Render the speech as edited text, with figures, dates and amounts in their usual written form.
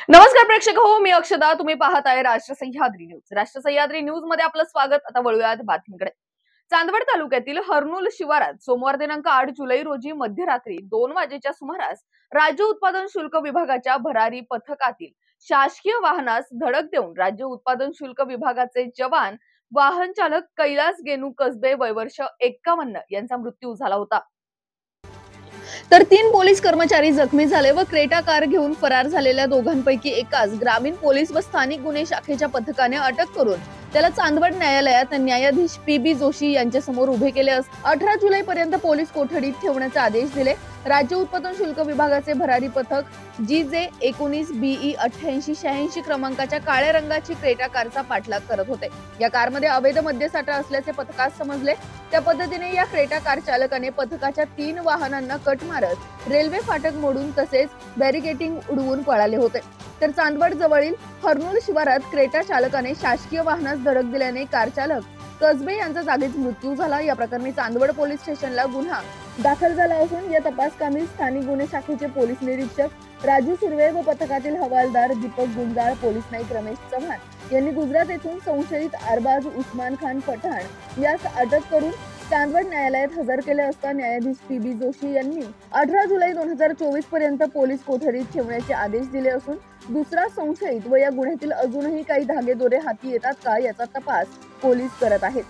नमस्कार प्रेक्षक हो, मी अक्षदा. तुम्ही पाहत आहे राष्ट्र सह्याद्री न्यूज. राष्ट्र सह्याद्री न्यूज मध्ये आपलं स्वागत. आता वळूयात बातमीकडे. चांदवड तालुक्यातील हर्नुल शिवारात सोमवार दिनांक 8 जुलै रोजी मध्यरात्री 2 वाजेच्या सुमारास राज्य उत्पादन शुल्क विभागाच्या भरारी पथकातील शासकीय वाहनास धडक देऊन राज्य उत्पादन शुल्क विभागाचे जवान वाहन चालक कैलास गेनू कसबे वय वर्ष 51 यांचा मृत्यू झाला होता. तर 3 पोलीस कर्मचारी जखमी झाले व क्रेटा कार घेऊन फरार झालेल्या दोघांपैकी एकास ग्रामीण पोलीस व स्थानिक गुन्हे शाखेच्या पथकाने अटक करून त्याला चांदवड न्यायालयात न्यायाधीश पी.बी. जोशी यांच्या समोर उभे केले. 18 जुलै पर्यंत पोलीस कोठडीत ठेवण्याचे आदेश दिले. राज्य उत्पादन शुल्क विभागाचे भरारी पथक GJ 19 BE 8886 क्रमांकाच्या काळ्या रंगाची क्रेटा कारचा पाठलाग करत होते. या कारमध्ये अवैध मद्यसाठा असल्याचे पथकास समजले. त्या पद्धतीने या क्रेटा कार चालकाने पथकाच्या 3 वाहनांना कट मारत रेल्वे फाटक मोडून तसेच बॅरिकेडिंग उडवून पळाले होते. तर चांदवड जवळील हर्नुल शिवारात क्रेटा चालकाने शासकीय वाहनास धडक दिल्याने कार चालक कसबे यांचा जागीच मृत्यू झाला. या प्रकरणी चांदवड पोलीस स्टेशनला गुन्हा दाखल झाला असून या तपासकामी स्थानिक गुन्हे शाखेचे पोलीस निरीक्षक राजू सुर्वे व पथकातील हवालदार दीपक गुंजाळ, पोलीस नाईक रमेश चव्हाण यांनी गुजरात येथून संशयित अरबाज उस्मान खान पठाण यास अटक करून चांदवड न्यायालयात हजर केले असता न्यायाधीश पी.बी. जोशी यांनी 18 जुलै 2024 पर्यंत पोलीस कोठडीत ठेवण्याचे आदेश दिले असून दुसरा संशयित व या गुन्ह्यातील अजूनही काही धागेदोरे हाती येतात का याचा तपास पोलीस करत आहेत.